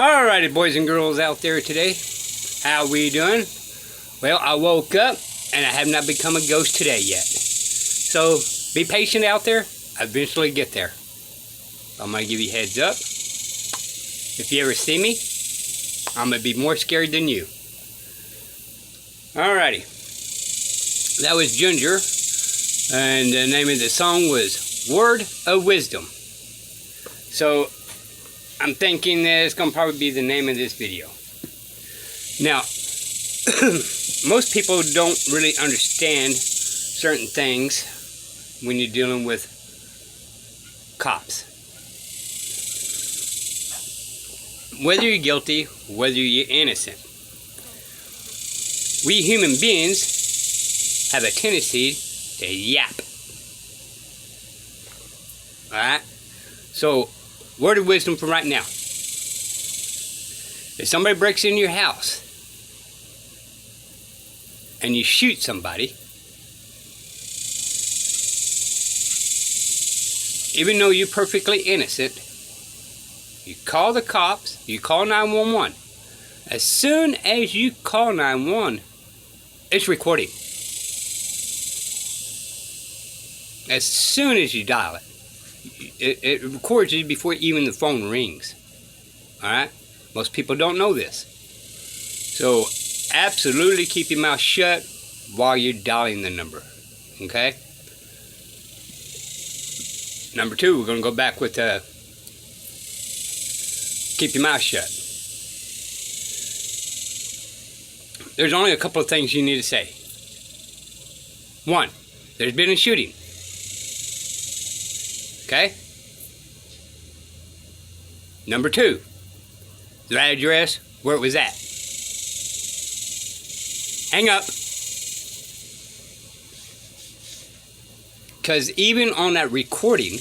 Alrighty, boys and girls out there today, how we doing? Well, I woke up and I have not become a ghost today yet. So be patient out there. I eventually get there. I'm gonna give you a heads up. If you ever see me, I'm gonna be more scared than you. Alrighty, that was Ginger, and the name of the song was Word of Wisdom. So I'm thinking that it's gonna probably be the name of this video. Now, most people don't really understand certain things when you're dealing with cops. Whether you're guilty, whether you're innocent. We human beings have a tendency to yap. Alright? So, word of wisdom for right now. If somebody breaks into your house and you shoot somebody, even though you're perfectly innocent, you call the cops, you call 911. As soon as you call 911, it's recording. As soon as you dial it, it records you before even the phone rings. Alright? Most people don't know this. So, absolutely keep your mouth shut while you're dialing the number. Okay? Number two, we're going to go back with keep your mouth shut. There's only a couple of things you need to say. One, there's been a shooting. Okay? Number two, the address where it was at. Hang up. Because even on that recording,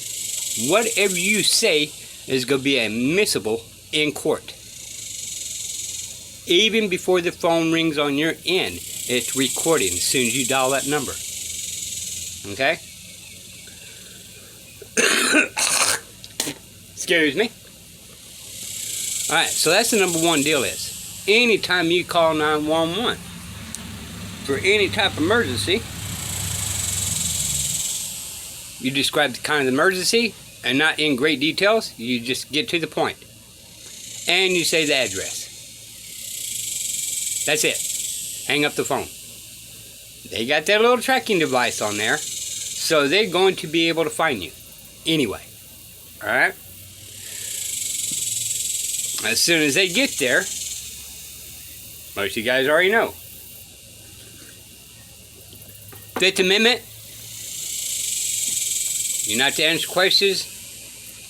whatever you say is going to be admissible in court. Even before the phone rings on your end, it's recording as soon as you dial that number. Okay? Excuse me. Alright, so that's the number one deal is. Anytime you call 911 for any type of emergency, you describe the kind of emergency and not in great details, you just get to the point. And you say the address. That's it. Hang up the phone. They got that little tracking device on there, so they're going to be able to find you anyway. Alright? As soon as they get there, most of you guys already know. Fifth Amendment, you're not to answer questions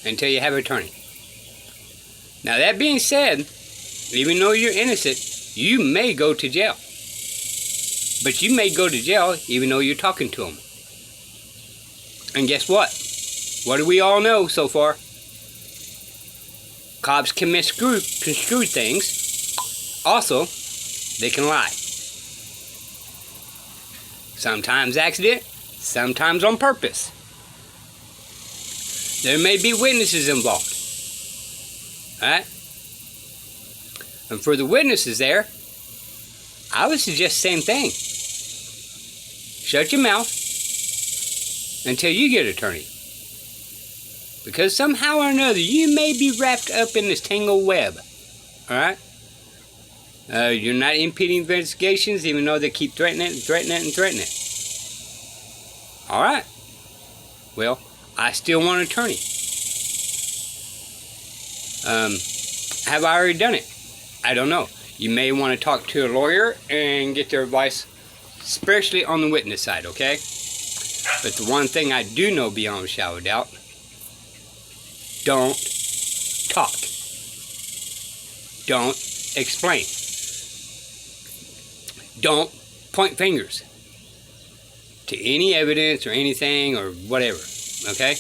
until you have an attorney. Now that being said, even though you're innocent, you may go to jail. But you may go to jail even though you're talking to them. And guess what? What do we all know so far? Cops can misconstrue things. Also, they can lie. Sometimes accident, sometimes on purpose. There may be witnesses involved. Alright? And for the witnesses there, I would suggest the same thing. Shut your mouth until you get an attorney. Because somehow or another, you may be wrapped up in this tangled web. Alright? You're not impeding investigations, even though they keep threatening it and threatening it and threatening it. Alright. Well, I still want an attorney. Have I already done it? I don't know. You may want to talk to a lawyer and get their advice, especially on the witness side, okay? But the one thing I do know beyond a shadow of doubt, don't talk. Don't explain. Don't point fingers to any evidence or anything or whatever, okay?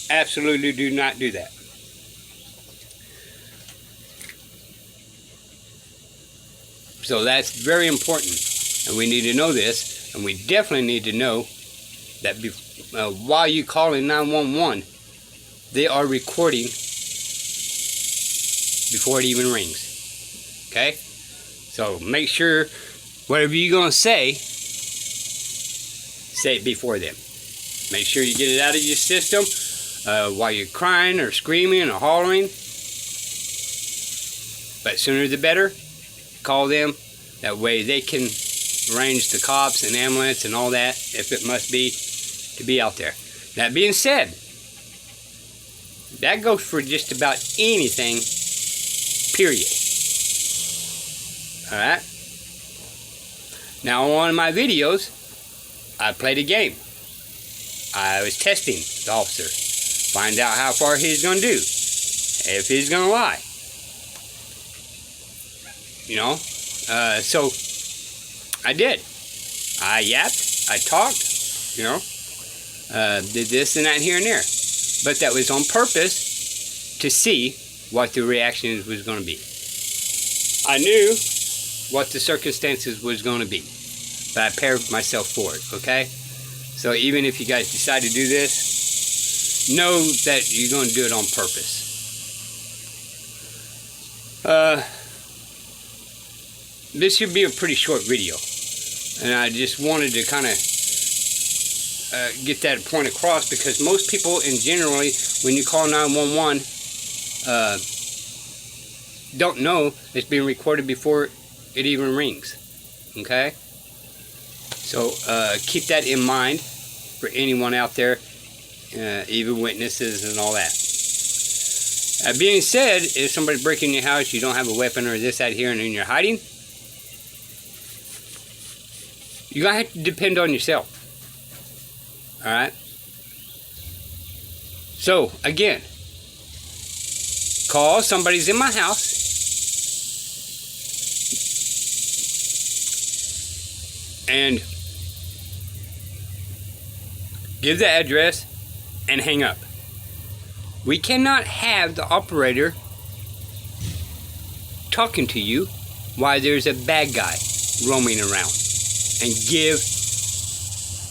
Absolutely do not do that. So that's very important, and we need to know this, and we definitely need to know that while you calling 911, they are recording before it even rings. Okay? So make sure whatever you're going to say it before then. Make sure you get it out of your system while you're crying or screaming or hollering. But sooner the better. Call them. That way they can arrange the cops and ambulance and all that, if it must be, to be out there. That being said, that goes for just about anything, period. Alright? Now on my videos, I played a game. I was testing the officer. Find out how far he's going to do. If he's going to lie. You know? So, I did. I yapped. I talked. You know? Did this and that here and there. But that was on purpose to see what the reaction was going to be. I knew what the circumstances was going to be. But I prepared myself for it, okay? So even if you guys decide to do this, know that you're going to do it on purpose. This should be a pretty short video. And I just wanted to kind of get that point across, because most people in generally, when you call 911, don't know it's being recorded before it even rings. Okay? So keep that in mind for anyone out there, even witnesses and all that. That being said, if somebody's breaking your house, you don't have a weapon or this, that, here, and then you're hiding, you're going to have to depend on yourself. Alright? So, again, call, somebody's in my house. And give the address and hang up. We cannot have the operator talking to you while there's a bad guy roaming around, and give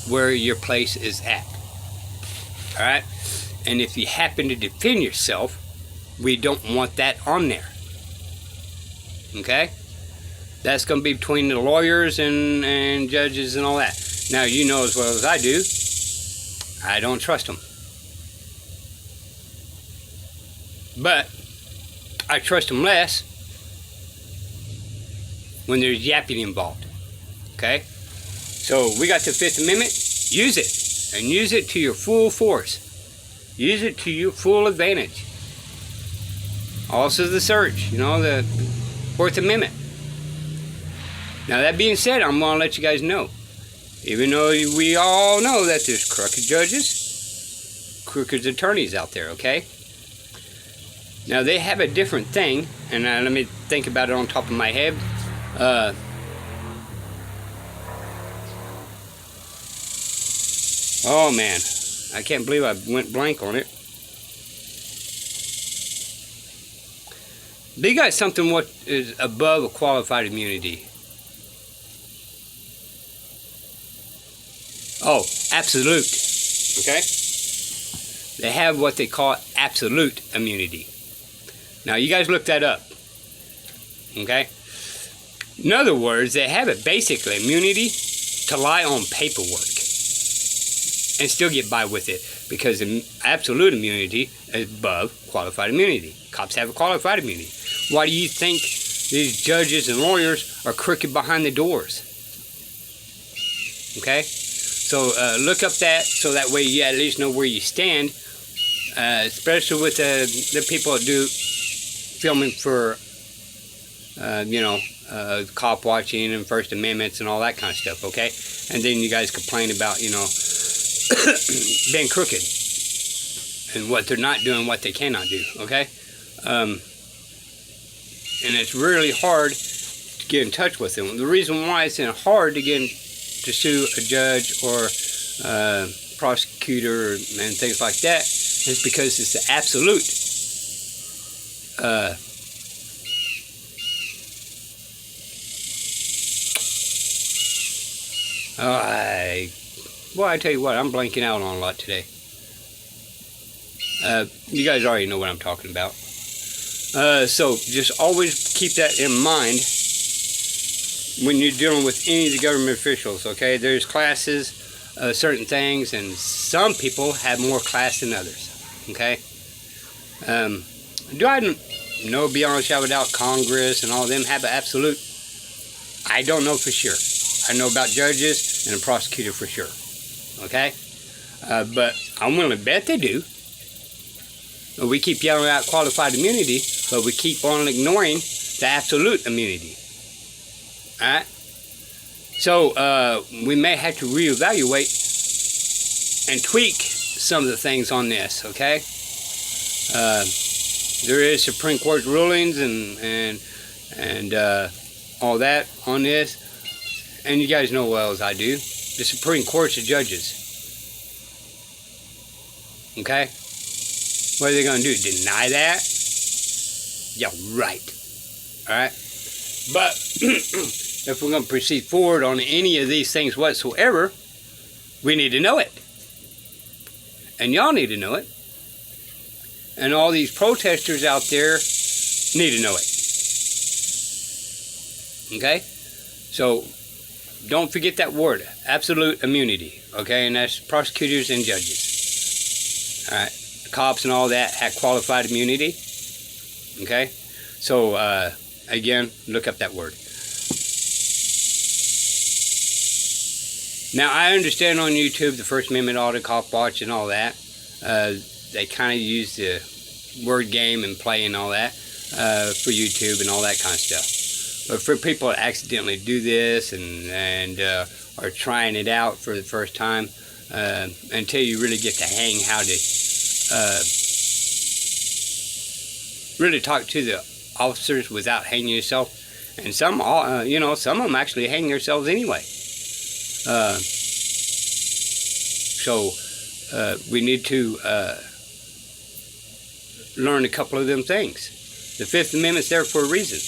where your place is at. Alright? And if you happen to defend yourself, we don't want that on there. Okay? That's going to be between the lawyers and judges and all that. Now, you know as well as I do, I don't trust them. But I trust them less when there's yapping involved. Okay? So we got the Fifth Amendment. Use it. And use it to your full force. Use it to your full advantage. Also the search, the Fourth Amendment. Now that being said, I'm going to let you guys know. Even though we all know that there's crooked judges, crooked attorneys out there, okay? Now they have a different thing, and let me think about it on top of my head. Oh man, I can't believe I went blank on it. They got something what is above a qualified immunity. Oh, absolute. Okay? They have what they call absolute immunity. Now, you guys look that up. Okay? In other words, they have it basically immunity to lie on paperwork and still get by with it, because absolute immunity is above qualified immunity. Cops have a qualified immunity. Why do you think these judges and lawyers are crooked behind the doors? Okay? So look up that, so that way you at least know where you stand, especially with the people that do filming for, cop watching and First Amendments and all that kind of stuff, okay? And then you guys complain about, being crooked and what they're not doing, what they cannot do, okay? And it's really hard to get in touch with them. The reason why it's hard to get to sue a judge or prosecutor and things like that is because it's the absolute I tell you what, I'm blanking out on a lot today. You guys already know what I'm talking about. So just always keep that in mind when you're dealing with any of the government officials, okay? There's classes, certain things, and some people have more class than others, okay? Do I know beyond a shadow of a doubt Congress and all of them have an absolute? I don't know for sure. I know about judges and a prosecutor for sure, okay? But I'm willing to bet they do. We keep yelling out qualified immunity, but we keep on ignoring the absolute immunity. Alright? So, we may have to reevaluate and tweak some of the things on this, okay? There is Supreme Court rulings and all that on this. And you guys know well as I do, the Supreme Court's the judges. Okay? What are they going to do? Deny that? Yeah, right. Alright? But if we're going to proceed forward on any of these things whatsoever, we need to know it. And y'all need to know it. And all these protesters out there need to know it. Okay? So, don't forget that word, absolute immunity. Okay? And that's prosecutors and judges. Alright? Cops and all that have qualified immunity. Okay? So, again, look up that word. Now, I understand on YouTube, the First Amendment Audit, Cop Watch, and all that. They kind of use the word game and play and all that for YouTube and all that kind of stuff. But for people that accidentally do this and are trying it out for the first time, until you really get to hang how to really talk to the officers without hanging yourself. And some, some of them actually hang themselves anyway. So we need to learn a couple of them things. The Fifth Amendment's there for a reason.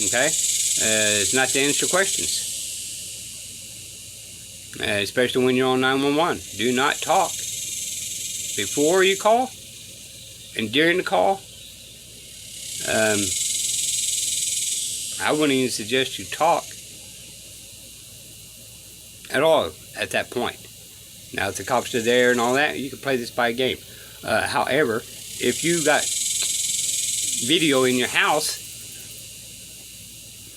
Okay? It's not to answer questions. Especially when you're on 911. Do not talk. Before you call and during the call, I wouldn't even suggest you talk at all at that point. Now, if the cops are there and all that, you can play this by a game. However, if you got video in your house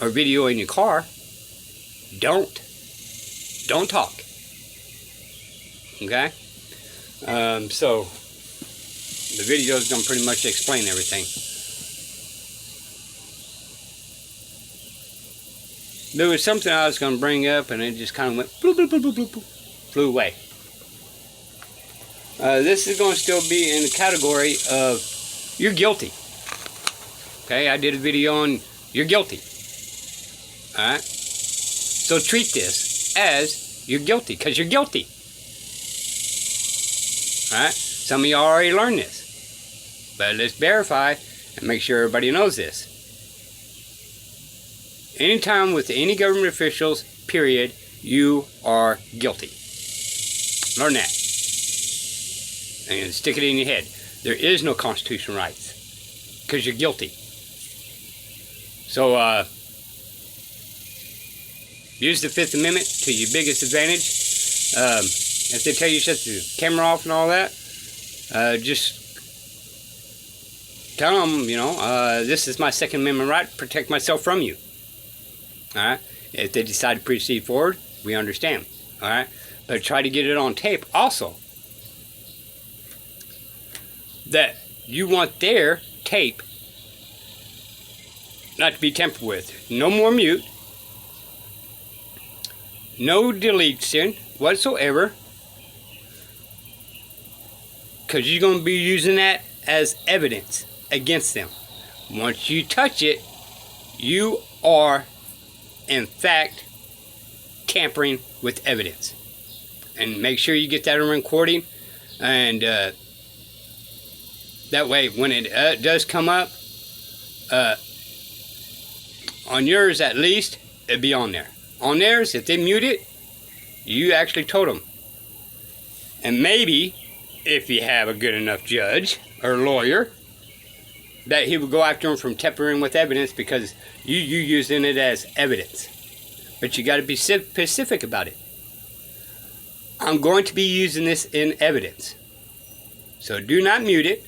or video in your car, don't talk. Okay? So the video is going to pretty much explain everything. There was something I was going to bring up, and it just kind of went bloop, bloop, bloop, bloop, bloop, bloop, flew away. This is going to still be in the category of you're guilty. Okay, I did a video on you're guilty. Alright? So treat this as you're guilty, because you're guilty. Alright? Some of you already learned this. But let's verify and make sure everybody knows this. Anytime with any government officials, period, you are guilty. Learn that. And stick it in your head. There is no constitutional rights. Because you're guilty. So, use the Fifth Amendment to your biggest advantage. If they tell you to shut the camera off and all that, just tell them, this is my Second Amendment right to protect myself from you. Alright? If they decide to proceed forward, we understand. Alright? But try to get it on tape also. That you want their tape not to be tampered with. No more mute. No deletion whatsoever. Because you're going to be using that as evidence against them. Once you touch it, you are, in fact, tampering with evidence. And make sure you get that on recording. And that way, when it does come up, on yours at least, it'll be on there. On theirs, if they mute it, you actually told them. And maybe, if you have a good enough judge or lawyer, that he would go after him from tampering with evidence because you using it as evidence. But you got to be specific about it. I'm going to be using this in evidence. So do not mute it.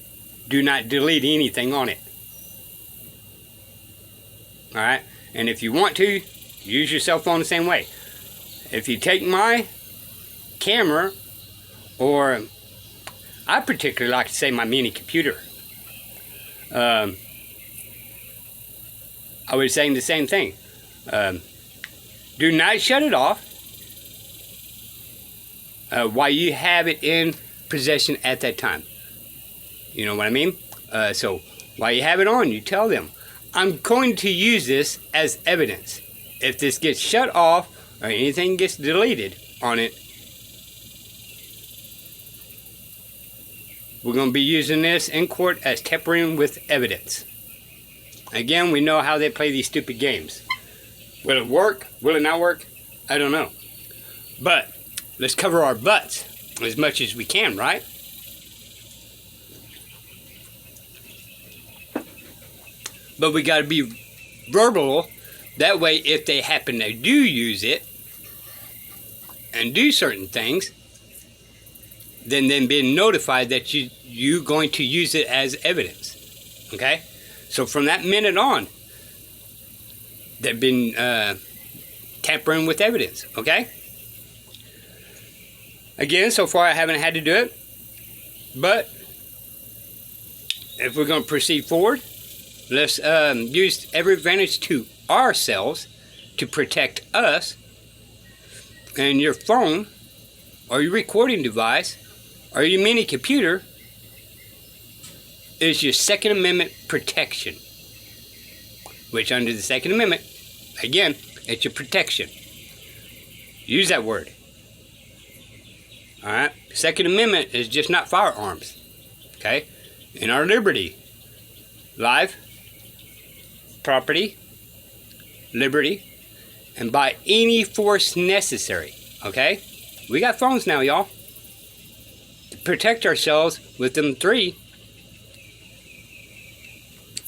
Do not delete anything on it. Alright? And if you want to, use your cell phone the same way. If you take my camera, or I particularly like to say my mini computer, I was saying the same thing. Do not shut it off while you have it in possession at that time. You know what I mean? So while you have it on, you tell them, I'm going to use this as evidence. If this gets shut off or anything gets deleted on it, we're going to be using this in court as tampering with evidence. Again, we know how they play these stupid games. Will it work? Will it not work? I don't know. But let's cover our butts as much as we can, right? But we got to be verbal. That way, if they happen to do use it and do certain things, then being notified that you're going to use it as evidence. Okay? So from that minute on, they've been tampering with evidence. Okay? Again, so far I haven't had to do it. But if we're going to proceed forward, let's use every advantage to ourselves to protect us. And your phone, or your recording device, or your mini computer is your Second Amendment protection. Which under the Second Amendment, again, it's your protection. Use that word. Alright? Second Amendment is just not firearms. Okay? In our liberty, life, property, liberty, and by any force necessary. Okay? We got phones now, y'all. To protect ourselves with them three,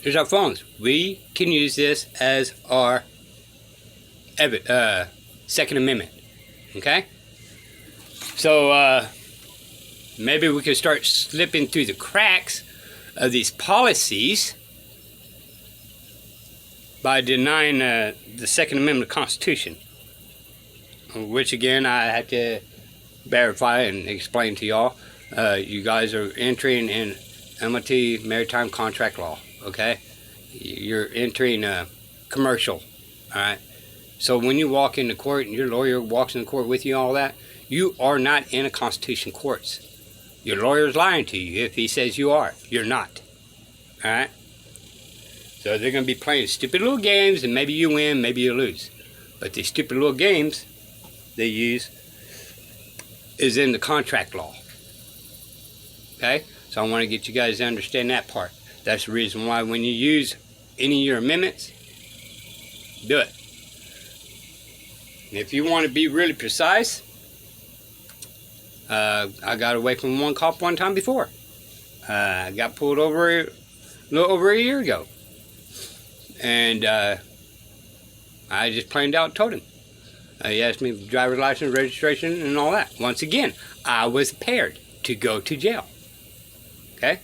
here's our phones. We can use this as our Second Amendment. Okay? So, maybe we could start slipping through the cracks of these policies by denying the Second Amendment of the Constitution. Which, again, I have to verify and explain to y'all. You guys are entering in MLT Maritime Contract Law. Okay? You're entering commercial. Alright? So when you walk into court and your lawyer walks in court with you and all that, you are not in a Constitution courts. Your lawyer's lying to you if he says you are. You're not. Alright? So they're going to be playing stupid little games, and maybe you win, maybe you lose. But these stupid little games they use is in the contract law. Okay? So I want to get you guys to understand that part. That's the reason why when you use any of your amendments, do it. And if you want to be really precise, I got away from one cop one time before. I got pulled over a little over a year ago. And I just plain out told him. He asked me driver's license, registration, and all that. Once again, I was prepared to go to jail. Okay?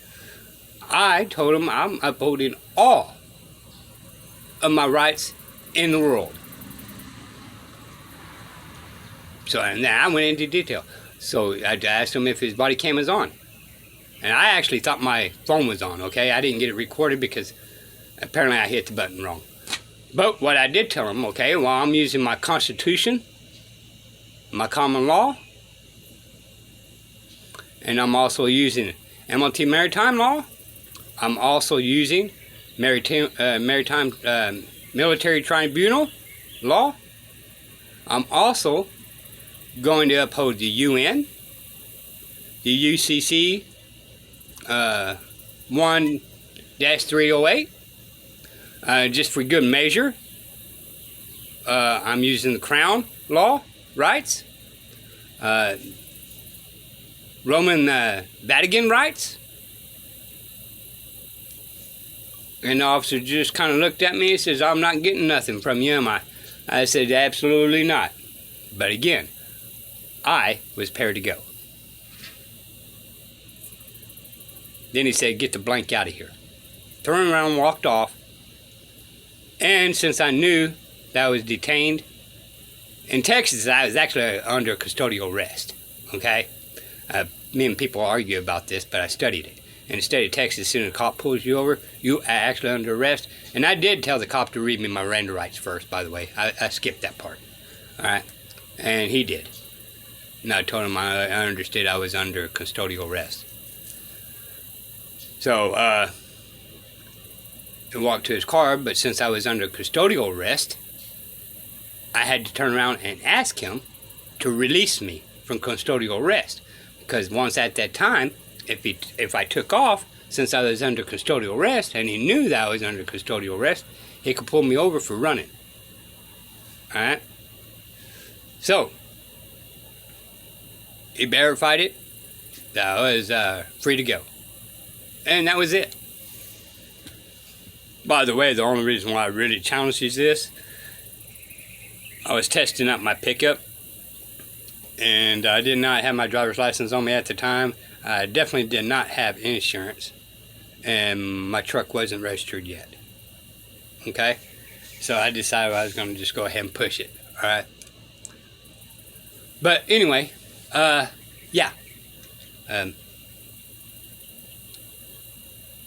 I told him I'm upholding all of my rights in the world. So, and then I went into detail. So I asked him if his body cam was on. And I actually thought my phone was on, okay? I didn't get it recorded because apparently I hit the button wrong. But what I did tell him, okay, well, I'm using my Constitution, my common law, and I'm also using MLT Maritime Law. I'm also using Maritime Military Tribunal Law. I'm also going to uphold the UN, the UCC 1-308. Just for good measure, I'm using the Crown Law rights, Roman Vatican rights, And the officer just kind of looked at me and says, I'm not getting nothing from you, am I? I said, absolutely not. But again, I was prepared to go. Then he said, get the blank out of here. Turned around and walked off. And since I knew that I was detained, in Texas, I was actually under custodial arrest. Okay? Me and people argue about this, but I studied it. In the state of Texas, as soon as a cop pulls you over, you are actually under arrest. And I did tell the cop to read me my Miranda rights first, by the way. I skipped that part. All right? And he did. And I told him I understood I was under custodial arrest. So, he walked to his car, but since I was under custodial arrest, I had to turn around and ask him to release me from custodial arrest. Because once at that time, if I took off, since I was under custodial arrest, and he knew that I was under custodial arrest, he could pull me over for running. Alright? So, he verified it, that I was free to go. And that was it. By the way, the only reason why I really challenged this, I was testing out my pickup, and I did not have my driver's license on me at the time. I definitely did not have insurance, and my truck wasn't registered yet. Okay? So I decided I was going to just go ahead and push it. Alright? But anyway, yeah.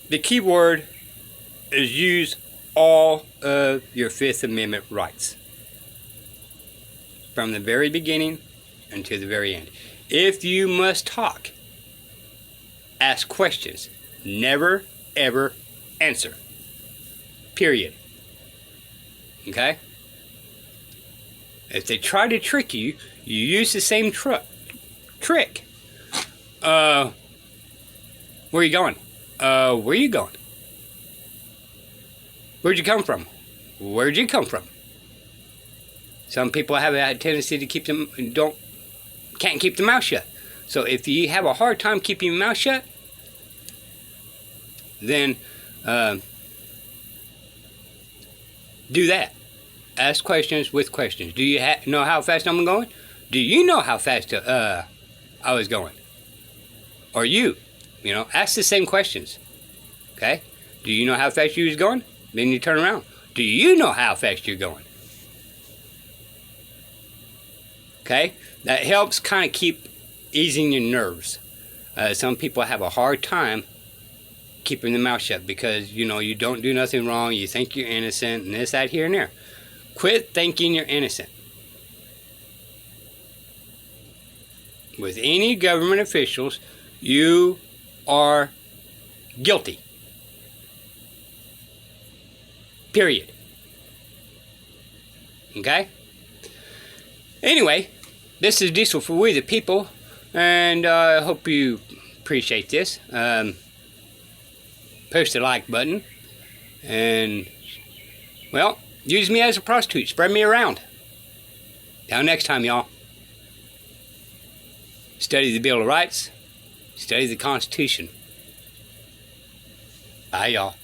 The key word is use all of your Fifth Amendment rights. From the very beginning until the very end. If you must talk, ask questions. Never, ever answer. Period. Okay? If they try to trick you, you use the same trick. Where are you going? Where are you going? Where'd you come from? Where'd you come from? Some people have a tendency to can't keep their mouth shut. So if you have a hard time keeping your mouth shut, then do that. Ask questions with questions. Do you know how fast I'm going? Do you know how fast I was going? Or you know, ask the same questions. Okay? Do you know how fast you was going? Then you turn around. Do you know how fast you're going? Okay? That helps kind of keep easing your nerves. Some people have a hard time keeping their mouth shut because, you know, you don't do nothing wrong. You think you're innocent and this, that, here, and there. Quit thinking you're innocent. With any government officials, you are guilty. Period. Okay? Anyway, this is Diesel for We the People, and I hope you appreciate this. Push the like button, and, well, use me as a prostitute. Spread me around. Till next time, y'all. Study the Bill of Rights. Study the Constitution. Bye, y'all.